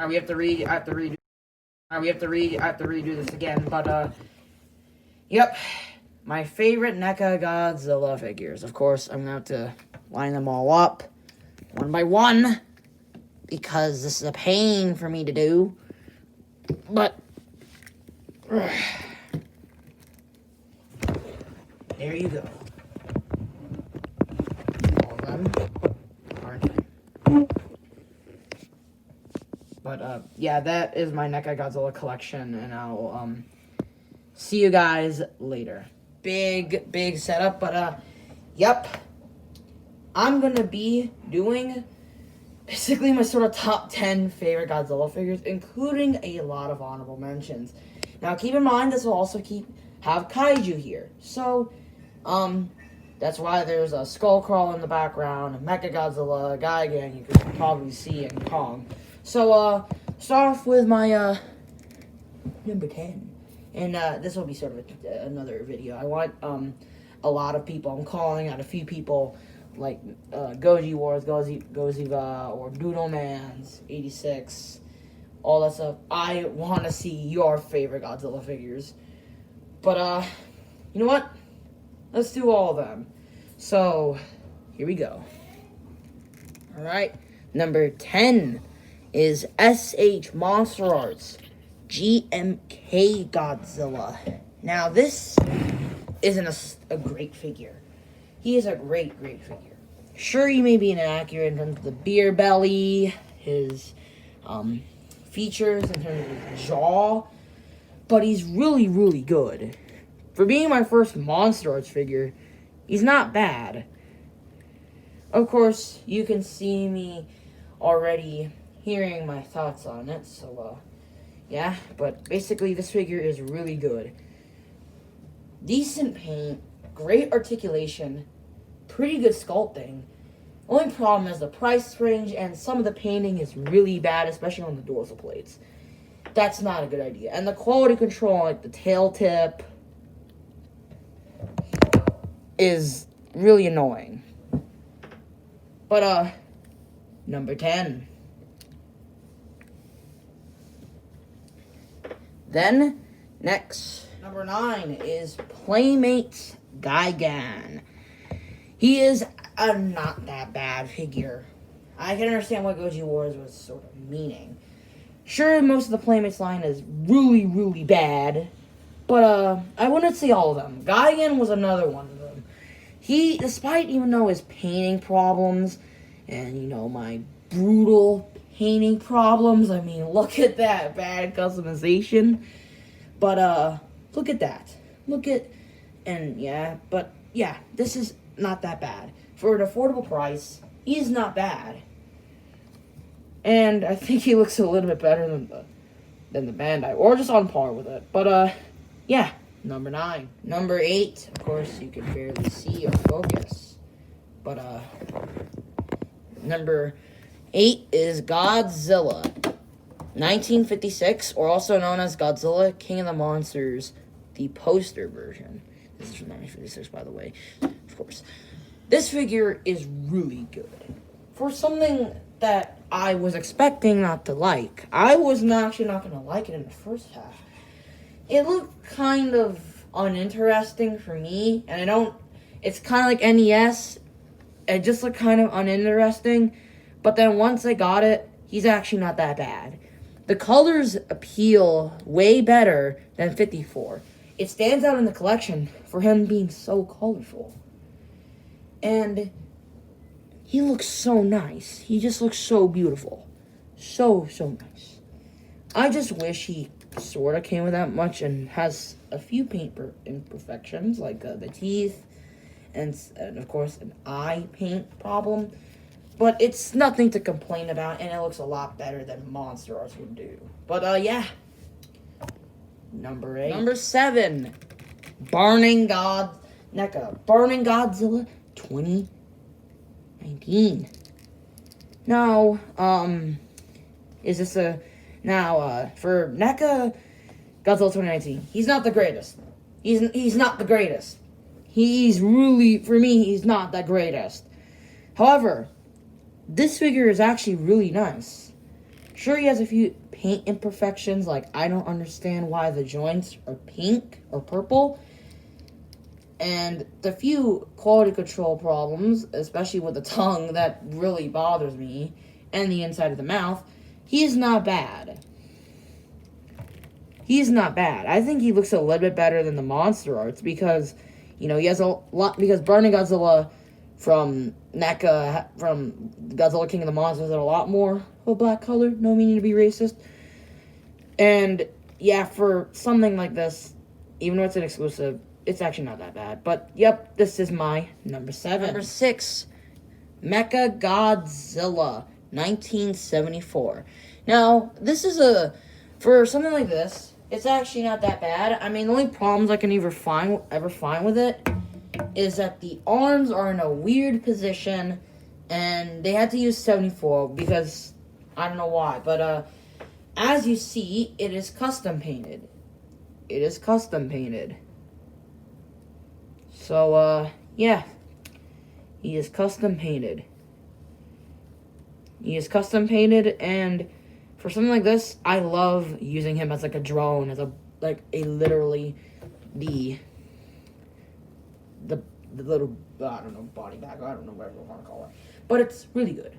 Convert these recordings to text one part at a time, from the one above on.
We have to read. I have to redo. I have to redo this again. But yep. My favorite NECA Godzilla figures. Of course, I'm gonna have to line them all up one by one because this is a pain for me to do. But there you go. All of them are done. But yeah, that is my NECA Godzilla collection, and I'll see you guys later. Big setup, but yep. I'm gonna be doing basically my sort of top 10 favorite Godzilla figures, including a lot of honorable mentions. Now keep in mind this will also have kaiju here. So that's why there's a Skullcrawl in the background, a Mecha Godzilla, a Gigan you can probably see, and Kong. So start off with my number 10. And this will be sort of another video. I want a lot of people. I'm calling out a few people like Goji Wars, Goziva, or Doodlemans, 86, all that stuff. I want to see your favorite Godzilla figures. But you know what? Let's do all of them. So here we go. All right, number 10 is SH Monster Arts GMK Godzilla. Now, this isn't a great figure. He is a great figure. Sure, he may be inaccurate in terms of the beer belly, his features, in terms of his jaw, but he's really good. For being my first Monster Arts figure, he's not bad. Of course, you can see me already hearing my thoughts on it, so yeah, but basically this figure is really good. Decent paint, great articulation, pretty good sculpting. Only problem is the price range, and some of the painting is really bad, especially on the dorsal plates. That's not a good idea. And the quality control, like the tail tip, is really annoying. But number 10. Then, next, number 9 is Playmates Gigan. He is a not that bad figure. I can understand what Goji Wars was sort of meaning. Sure, most of the Playmates line is really bad, but I wouldn't say all of them. Gigan was another one of them. He, despite even though his painting problems, and you know, my brutal painting problems, I mean, look at that bad customization. But look at that. But yeah, this is not that bad. For an affordable price, he's not bad. And I think he looks a little bit better than the Bandai, or just on par with it. But yeah, number 9. Number 8, of course, you can barely see or focus. But number 8 is Godzilla, 1956, or also known as Godzilla King of the Monsters, the poster version. This is from 1956, by the way, of course. This figure is really good. For something that I was expecting not to like, I was actually not going to like it in the first half. It looked kind of uninteresting for me, and it's kind of like NES. It just looked kind of uninteresting. But then once I got it, he's actually not that bad. The colors appeal way better than 54. It stands out in the collection for him being so colorful. And he looks so nice. He just looks so beautiful. So nice. I just wish he sort of came with that much and has a few paint imperfections, like the teeth and of course an eye paint problem. But it's nothing to complain about, and it looks a lot better than Monster Arts would do. But, yeah. Number 8. Number 7. Burning Godzilla 2019. Now, is this a... Now, for NECA Godzilla 2019, he's not the greatest. He's not the greatest. He's really, for me, he's not the greatest. However, this figure is actually really nice. Sure, he has a few paint imperfections, like I don't understand why the joints are pink or purple. And the few quality control problems, especially with the tongue, that really bothers me, and the inside of the mouth, he's not bad. He's not bad. I think he looks a little bit better than the monster arts because, he has a lot, because Burning Godzilla from NECA, from Godzilla King of the Monsters, had a lot more of a black color, no meaning to be racist. And, yeah, for something like this, even though it's an exclusive, it's actually not that bad. But, yep, this is my number 7. Number 6, Mecha Godzilla, 1974. Now, this is for something like this, it's actually not that bad. I mean, the only problems I can ever find with it is that the arms are in a weird position, and they had to use 74 because, I don't know why, but, as you see, it is custom painted. It is custom painted. So, yeah. He is custom painted. He is custom painted, and for something like this, I love using him as like a drone, as literally the little, I don't know, body bag, I don't know whatever you want to call it. But it's really good.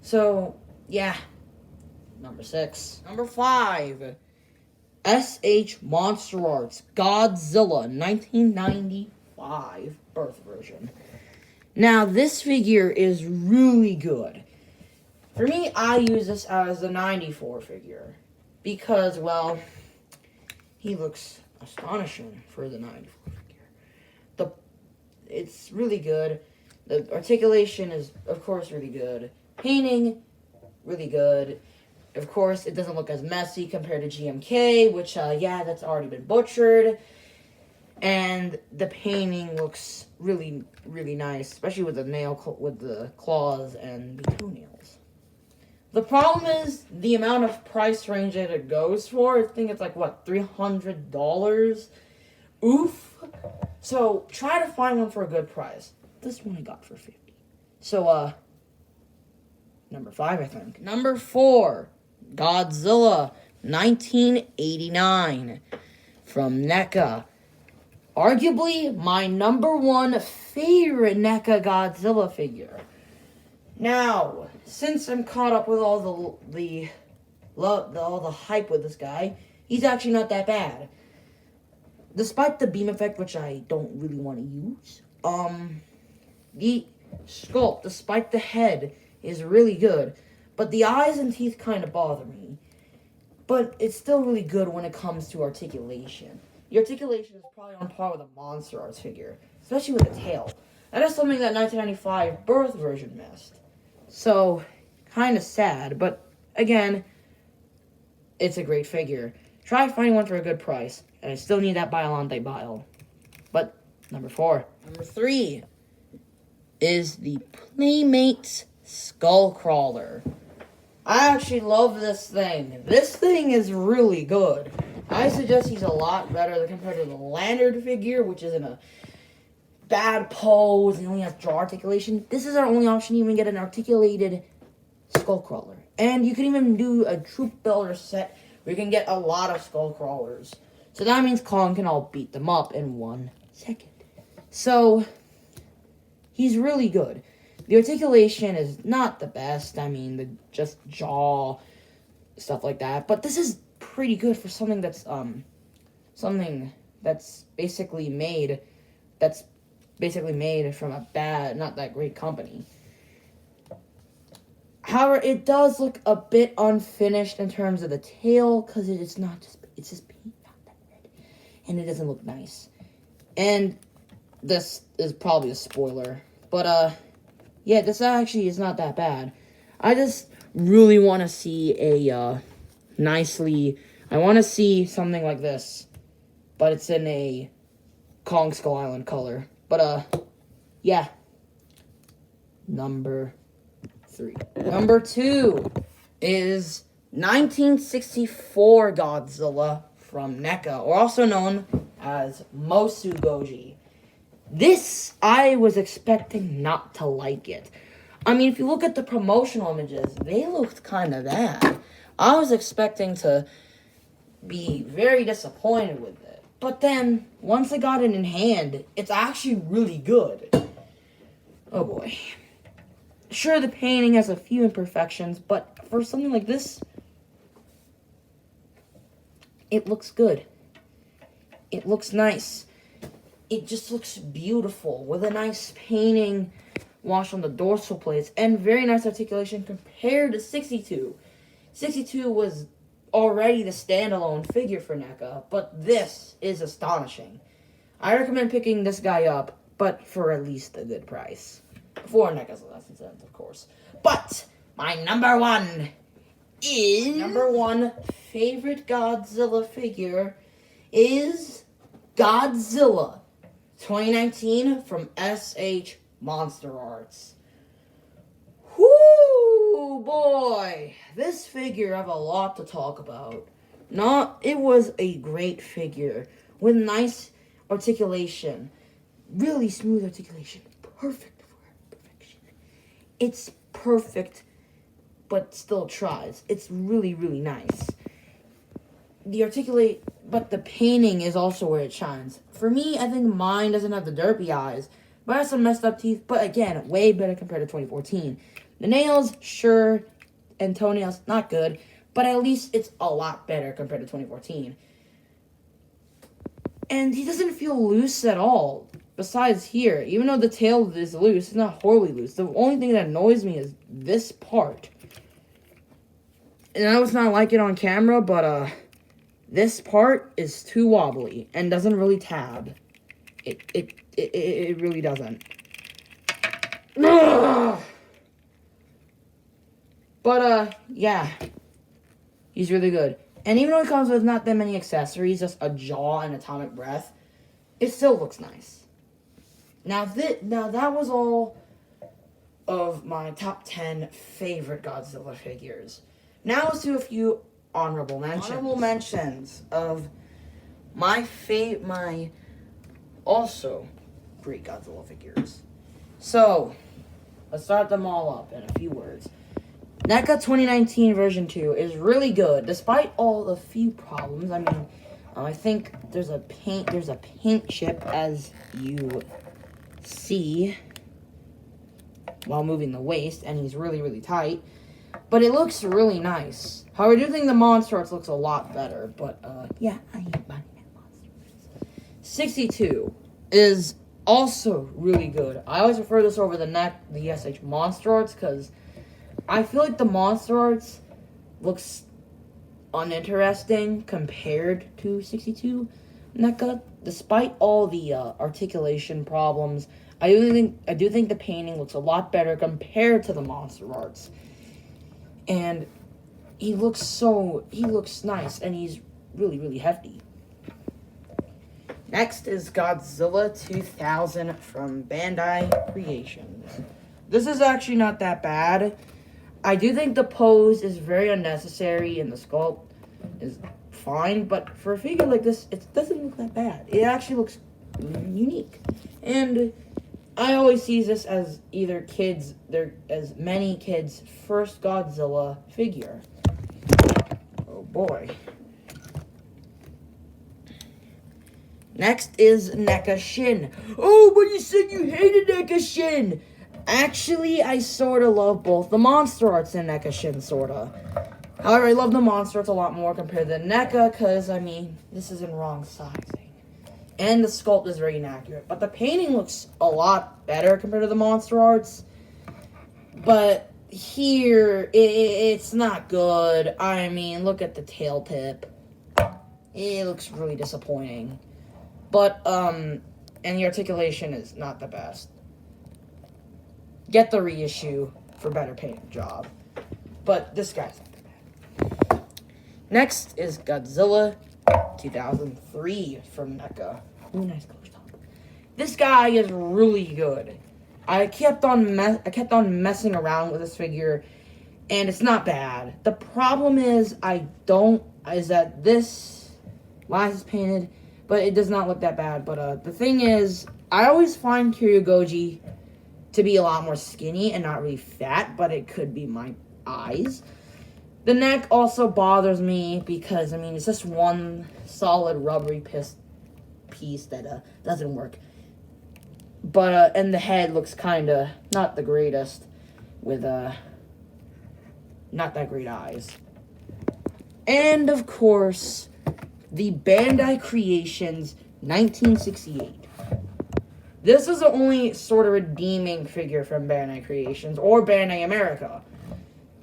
So, yeah. Number 6. Number 5. SH Monster Arts Godzilla 1995 birth version. Now, this figure is really good. For me, I use this as the 94 figure because, well, he looks astonishing for the 94 figure. It's really good. The articulation is, of course, really good. Painting, really good. Of course, it doesn't look as messy compared to GMK, which, that's already been butchered. And the painting looks really, really nice, especially with the claws and the toenails. The problem is the amount of price range that it goes for. I think it's like, $300? Oof. So, try to find one for a good price. This one I got for $50. So, number 5, I think. Number 4, Godzilla 1989 from NECA. Arguably my number 1 favorite NECA Godzilla figure. Now, since I'm caught up with all the hype with this guy, he's actually not that bad. Despite the beam effect, which I don't really want to use, the sculpt, despite the head, is really good. But the eyes and teeth kind of bother me. But it's still really good when it comes to articulation. The articulation is probably on par with a Monster Arts figure, especially with the tail. That is something that 1995 birth version missed. So, kind of sad, but again, it's a great figure. Try finding one for a good price, and I still need that Biollante Bile. But, number 4. Number 3 is the Playmates Skullcrawler. I actually love this thing. This thing is really good. I suggest he's a lot better compared to the Lanyard figure, which is in a bad pose and only has jaw articulation. This is our only option to even get an articulated Skullcrawler. And you can even do a troop builder set where you can get a lot of Skullcrawlers. So that means Kong can all beat them up in 1 second. So, he's really good. The articulation is not the best. I mean, the just jaw, stuff like that. But this is pretty good for something that's basically made from a bad, not that great company. However, it does look a bit unfinished in terms of the tail, because it's just paint, not that red, and it doesn't look nice. And this is probably a spoiler, but yeah, this actually is not that bad. I just really want to see I want to see something like this, but it's in a Kong Skull Island color. But, yeah. Number 3. Number 2 is 1964 Godzilla from NECA, or also known as Mosu Goji. This, I was expecting not to like it. I mean, if you look at the promotional images, they looked kind of bad. I was expecting to be very disappointed with it. But then, once I got it in hand, it's actually really good. Oh boy. Sure, the painting has a few imperfections, but for something like this, it looks good. It looks nice. It just looks beautiful with a nice painting wash on the dorsal plates and very nice articulation compared to 62. 62 was already the standalone figure for NECA, but this is astonishing. I recommend picking this guy up, but for at least a good price. Before NECA's lessons ends, of course. But my number one favorite Godzilla figure is Godzilla 2019 from SH Monster Arts. Whoo, boy. This figure, I have a lot to talk about. It was a great figure with nice articulation. Really smooth articulation. Perfect for perfection. It's perfect, but still tries. It's really, really nice. But the painting is also where it shines. For me, I think mine doesn't have the derpy eyes, but has some messed up teeth, but again, way better compared to 2014. The nails, sure, and toenails, not good, but at least it's a lot better compared to 2014. And he doesn't feel loose at all. Besides here, even though the tail is loose, it's not horribly loose. The only thing that annoys me is this part. And I was not like it on camera, but this part is too wobbly and doesn't really tab. It really doesn't. Ugh! But yeah, he's really good. And even though it comes with not that many accessories, just a jaw and atomic breath, it still looks nice. Now that was all of my top 10 favorite Godzilla figures. Now let's do a few honorable mentions of my also great Godzilla figures. So, let's start them all up in a few words. NECA 2019 version 2 is really good, despite all the few problems. I mean, I think there's a paint chip, as you see, while moving the waist, and he's really, really tight. But it looks really nice. However, I do think the Monster Arts looks a lot better. But, yeah, I hate buying that Monster Arts. 62 is also really good. I always prefer this over the SH Monster Arts, because I feel like the Monster Arts looks uninteresting compared to 62 NECA. Despite all the articulation problems, I do think the painting looks a lot better compared to the Monster Arts. And he looks nice, and he's really, really hefty. Next is Godzilla 2000 from Bandai Creations. This is actually not that bad. I do think the pose is very unnecessary, and the sculpt is fine, but for a figure like this, it doesn't look that bad. It actually looks unique. And I always see this as as many kids' first Godzilla figure. Oh boy. Next is NECA Shin. Oh, but you said you hated NECA Shin! Actually, I sorta love both the Monster Arts and NECA Shin, sorta. However, I love the Monster Arts a lot more compared to NECA, because, I mean, this is in wrong sizing. And the sculpt is very inaccurate. But the painting looks a lot better compared to the Monster Arts. But here, it's not good. I mean, look at the tail tip. It looks really disappointing. But, and the articulation is not the best. Get the reissue for better painting job. But this guy's not that bad. Next is Godzilla 2003 from NECA. Ooh, nice color top. This guy is really good. I kept on messing around with this figure, and it's not bad. The problem is that this last is painted, but it does not look that bad. But the thing is, I always find Kyogoji to be a lot more skinny and not really fat, but it could be my eyes. The neck also bothers me because, I mean, it's just one solid rubbery piece that doesn't work. But, and the head looks kind of not the greatest with, not that great eyes. And, of course, the Bandai Creations 1968. This is the only sort of redeeming figure from Bandai Creations or Bandai America.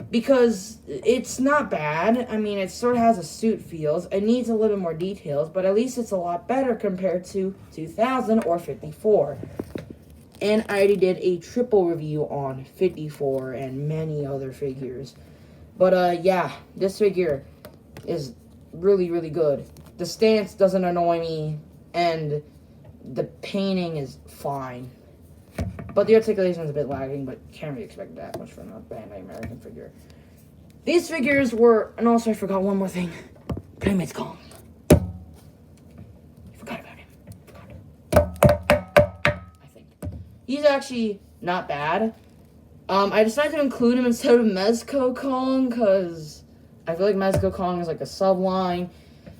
Because it's not bad. I mean, it sort of has a suit feels. It needs a little more details, but at least it's a lot better compared to 2000 or 54. And I already did a triple review on 54 and many other figures. But, yeah, this figure is really, really good. The stance doesn't annoy me, and the painting is fine. But the articulation is a bit lagging, but can't really expect that much from a Bandai American figure. These figures were, and also I forgot one more thing. Playmates Kong. Forgot about him. I think. He's actually not bad. I decided to include him instead of Mezco Kong, because I feel like Mezco Kong is like a subline.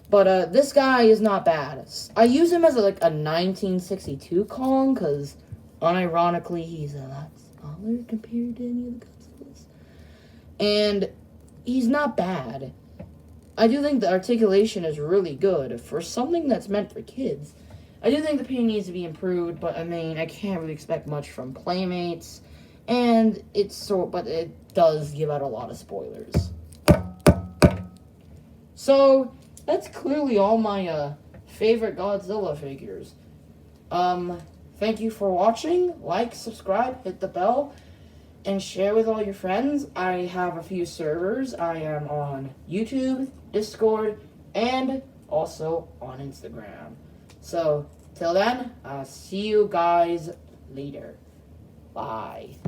But this guy is not bad. I use him as a 1962 Kong, because unironically, he's a lot smaller compared to any of the Godzillas. And he's not bad. I do think the articulation is really good for something that's meant for kids. I do think the paint needs to be improved, but I mean, I can't really expect much from Playmates. And but it does give out a lot of spoilers. So, that's clearly all my favorite Godzilla figures. Thank you for watching. Like, subscribe, hit the bell, and share with all your friends. I have a few servers. I am on YouTube, Discord, and also on Instagram. So, till then, I'll see you guys later. Bye.